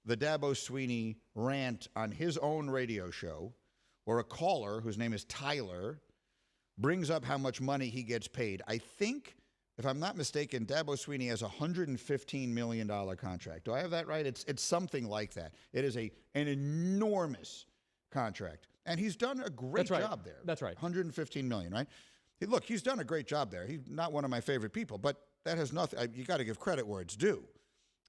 the Dabo Swinney rant on his own radio show, or a caller whose name is Tyler brings up how much money he gets paid. I think, if I'm not mistaken, Dabo Swinney has a $115 million contract. Do I have that right? It's something like that. It is an enormous contract. And he's done a great job there. That's right. $115 million, right? Look, he's done a great job there. He's not one of my favorite people, but that has nothing. You got to give credit where it's due.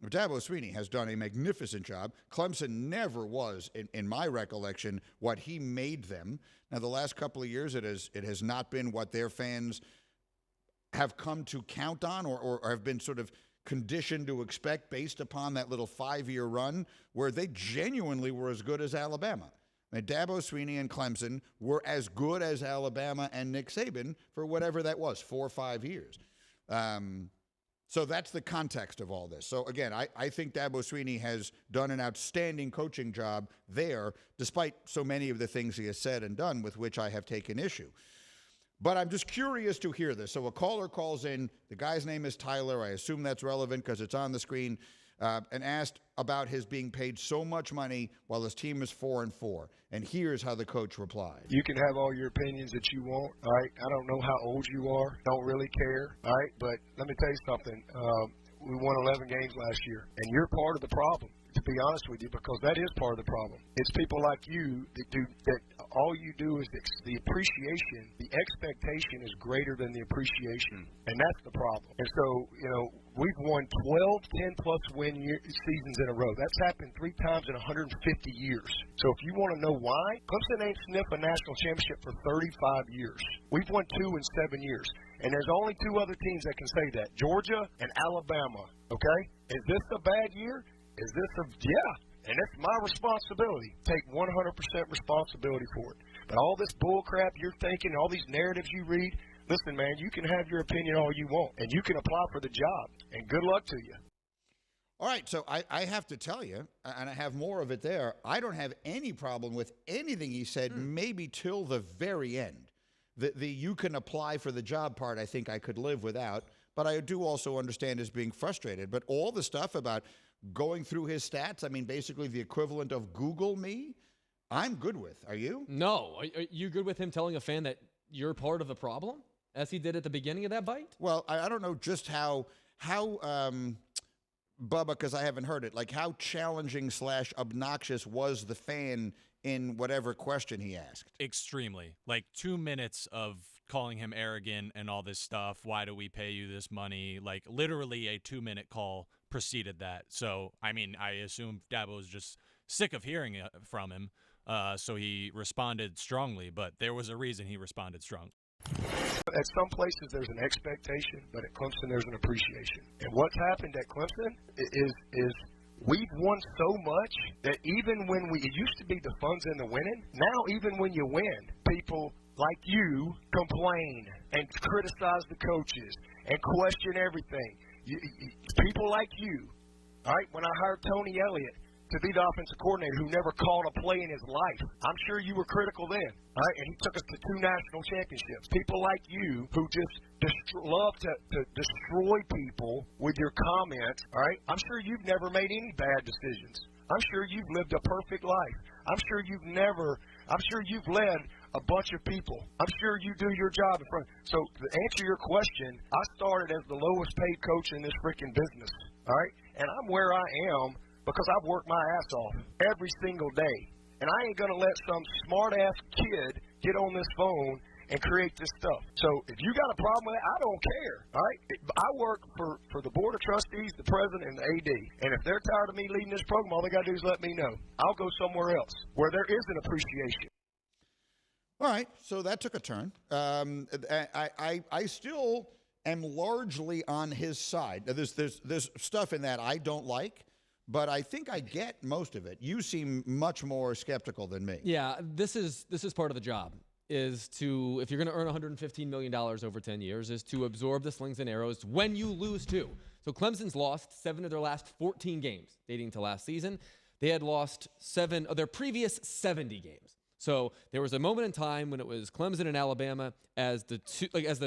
Dabo Swinney has done a magnificent job. Clemson never was, in my recollection, what he made them. Now, the last couple of years, it has not been what their fans have come to count on or have been sort of conditioned to expect based upon that little 5-year run where they genuinely were as good as Alabama. I mean, Dabo Swinney and Clemson were as good as Alabama and Nick Saban for whatever that was, 4 or 5 years. So that's the context of all this. So, again, I think Dabo Swinney has done an outstanding coaching job there, despite so many of the things he has said and done with which I have taken issue. But I'm just curious to hear this. So a caller calls in. The guy's name is Tyler. I assume that's relevant because it's on the screen, and asked about his being paid so much money while his team is 4-4. And here's how the coach replied. You can have all your opinions that you want, all right? I don't know how old you are. Don't really care, all right? But let me tell you something. We won 11 games last year, and you're part of the problem, to be honest with you, because that is part of the problem. It's people like you that all you do is the appreciation, the expectation is greater than the appreciation, and that's the problem. And so, we've won 12 10-plus win seasons in a row. That's happened 3 times in 150 years. So if you want to know why, Clemson ain't sniffed a national championship for 35 years. We've won 2 in 7 years. And there's only 2 other teams that can say that, Georgia and Alabama, okay? Is this a bad year? Yeah. And it's my responsibility. Take 100% responsibility for it. But all this bull crap you're thinking, all these narratives you read, listen, man, you can have your opinion all you want, and you can apply for the job, and good luck to you. All right, so I have to tell you, and I have more of it there, I don't have any problem with anything he said, maybe till the very end. The you can apply for the job part, I think I could live without, but I do also understand his being frustrated. But all the stuff about going through his stats, I mean, basically the equivalent of Google me, I'm good with. Are you? No. Are you good with him telling a fan that you're part of the problem, as he did at the beginning of that bite? Well, I don't know just how Bubba, because I haven't heard it, like how challenging / obnoxious was the fan in whatever question he asked? Extremely. Like 2 minutes of calling him arrogant and all this stuff. Why do we pay you this money? Like literally a 2-minute call preceded that. So, I mean, I assume Dabo was just sick of hearing it from him. So he responded strongly, but there was a reason he responded strong. At some places there's an expectation, but at Clemson there's an appreciation. And what's happened at Clemson is we've won so much that even when it used to be the fun's in the winning, now even when you win, people like you complain and criticize the coaches and question everything. People like you, all right, when I hired Tony Elliott to be the offensive coordinator who never called a play in his life, I'm sure you were critical then, all right, and he took us to 2 national championships. People like you who just love to destroy people with your comments, all right, I'm sure you've never made any bad decisions. I'm sure you've lived a perfect life. I'm sure you've led a bunch of people. I'm sure you do your job in front. So to answer your question, I started as the lowest paid coach in this freaking business, all right? And I'm where I am because I've worked my ass off every single day. And I ain't going to let some smart-ass kid get on this phone and create this stuff. So if you got a problem with it, I don't care, all right? I work for the Board of Trustees, the President, and the AD. And if they're tired of me leading this program, all they got to do is let me know. I'll go somewhere else where there is an appreciation. All right, so that took a turn. I still am largely on his side. There's stuff in that I don't like, but I think I get most of it. You seem much more skeptical than me. Yeah, this is part of the job, is to, if you're going to earn $115 million over 10 years, is to absorb the slings and arrows when you lose too. So Clemson's lost 7 of their last 14 games dating to last season. They had lost 7 of their previous 70 games. So there was a moment in time when it was Clemson and Alabama as the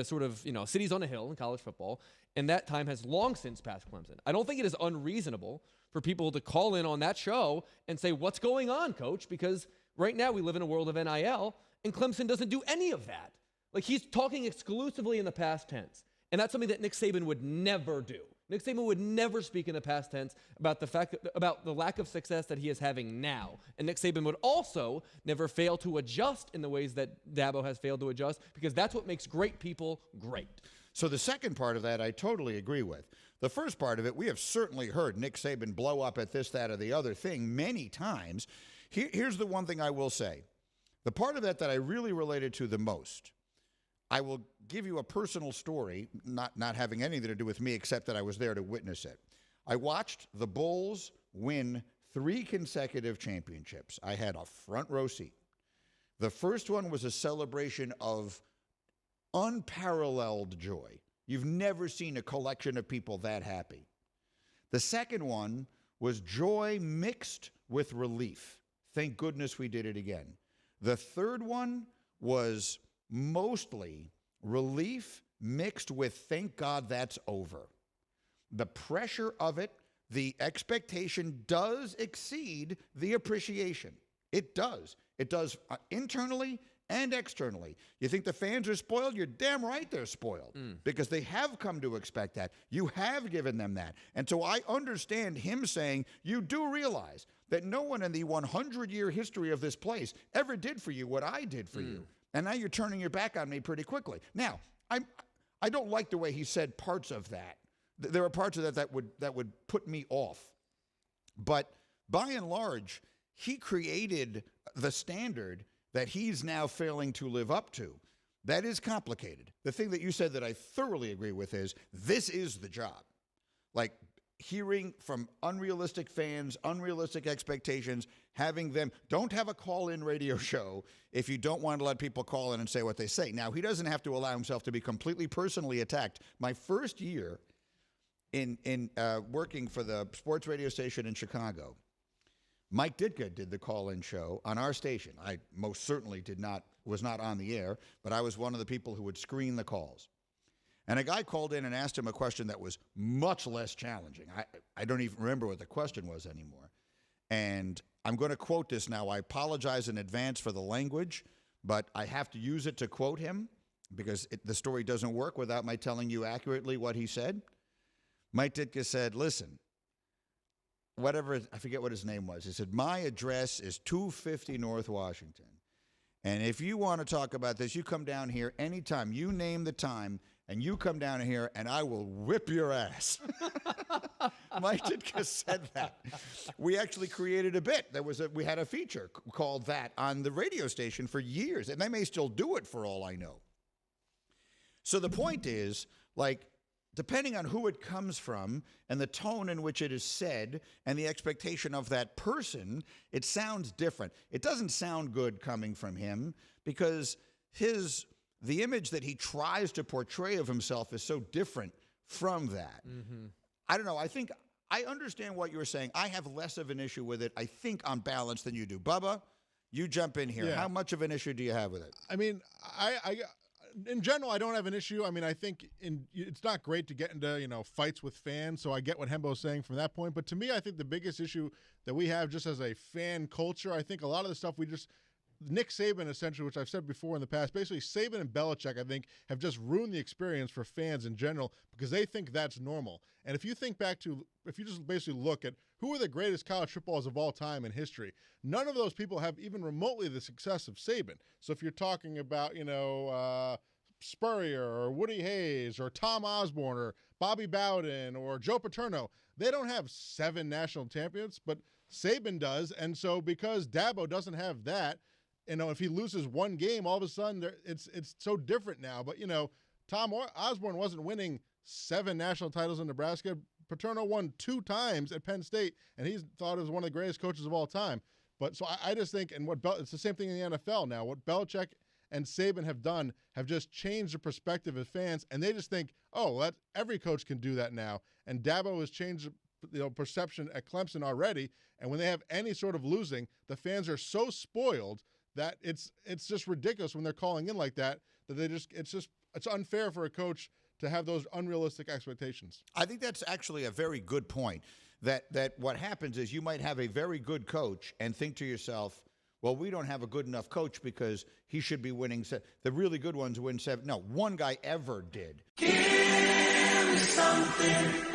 sort of, cities on a hill in college football, and that time has long since passed Clemson. I don't think it is unreasonable for people to call in on that show and say, what's going on, coach? Because right now we live in a world of NIL, and Clemson doesn't do any of that. Like, he's talking exclusively in the past tense. And that's something that Nick Saban would never do. Nick Saban would never speak in the past tense about the lack of success that he is having now. And Nick Saban would also never fail to adjust in the ways that Dabo has failed to adjust, because that's what makes great people great. So the second part of that I totally agree with. The first part of it, we have certainly heard Nick Saban blow up at this, that, or the other thing many times. Here's the one thing I will say. The part of that I really related to the most, I will give you a personal story, not having anything to do with me except that I was there to witness it. I watched the Bulls win 3 consecutive championships. I had a front row seat. The first one was a celebration of unparalleled joy. You've never seen a collection of people that happy. The second one was joy mixed with relief. Thank goodness we did it again. The third one was mostly relief mixed with thank God that's over. The pressure of it, the expectation does exceed the appreciation. It does. It does internally and externally. You think the fans are spoiled? You're damn right they're spoiled, because they have come to expect that. You have given them that. And so I understand him saying, you do realize that no one in the 100-year history of this place ever did for you what I did for you. And now you're turning your back on me pretty quickly. Now, I don't like the way he said parts of that. There are parts of that would put me off. But by and large, he created the standard that he's now failing to live up to. That is complicated. The thing that you said that I thoroughly agree with is this is the job. Like, hearing from unrealistic fans, unrealistic expectations, having them, don't have a call-in radio show if you don't want to let people call in and say what they say. Now, he doesn't have to allow himself to be completely personally attacked. My first year in working for the sports radio station in Chicago, Mike Ditka did the call-in show on our station. I most certainly was not on the air, but I was one of the people who would screen the calls. And a guy called in and asked him a question that was much less challenging. I don't even remember what the question was anymore. And I'm going to quote this now. I apologize in advance for the language, but I have to use it to quote him because the story doesn't work without my telling you accurately what he said. Mike Ditka said, listen, whatever, I forget what his name was. He said, my address is 250 North Washington. And if you want to talk about this, you come down here anytime. You name the time, and you come down here, and I will whip your ass. Mike Ditka said that. We actually created a bit. We had a feature called that on the radio station for years, and they may still do it for all I know. So the point is, like, depending on who it comes from and the tone in which it is said and the expectation of that person, it sounds different. It doesn't sound good coming from him because the image that he tries to portray of himself is so different from that. Mm-hmm. I don't know. I understand what you're saying. I have less of an issue with it, I think, on balance than you do. Bubba, you jump in here. Yeah. How much of an issue do you have with it? I mean, in general, I don't have an issue. I mean, I think it's not great to get into, fights with fans, so I get what Hembo's saying from that point. But to me, I think the biggest issue that we have just as a fan culture, I think a lot of the stuff Nick Saban, essentially, which I've said before in the past, basically Saban and Belichick, I think, have just ruined the experience for fans in general because they think that's normal. And if you just basically look at who are the greatest college footballers of all time in history, none of those people have even remotely the success of Saban. So if you're talking about, Spurrier or Woody Hayes or Tom Osborne or Bobby Bowden or Joe Paterno, they don't have 7 national champions, but Saban does. And so because Dabo doesn't have that, if he loses one game, all of a sudden it's so different now. But, Tom Osborne wasn't winning 7 national titles in Nebraska. Paterno won 2 times at Penn State, and he's thought of as one of the greatest coaches of all time. But so I just think, and it's the same thing in the NFL now. What Belichick and Saban have done have just changed the perspective of fans, and they just think, every coach can do that now. And Dabo has changed perception at Clemson already, and when they have any sort of losing, the fans are so spoiled that it's just ridiculous when they're calling in like that it's unfair for a coach to have those unrealistic expectations. I think that's actually a very good point. that what happens is you might have a very good coach and think to yourself, well, we don't have a good enough coach because he should be winning. The really good ones win 7. No, one guy ever did. Give me something.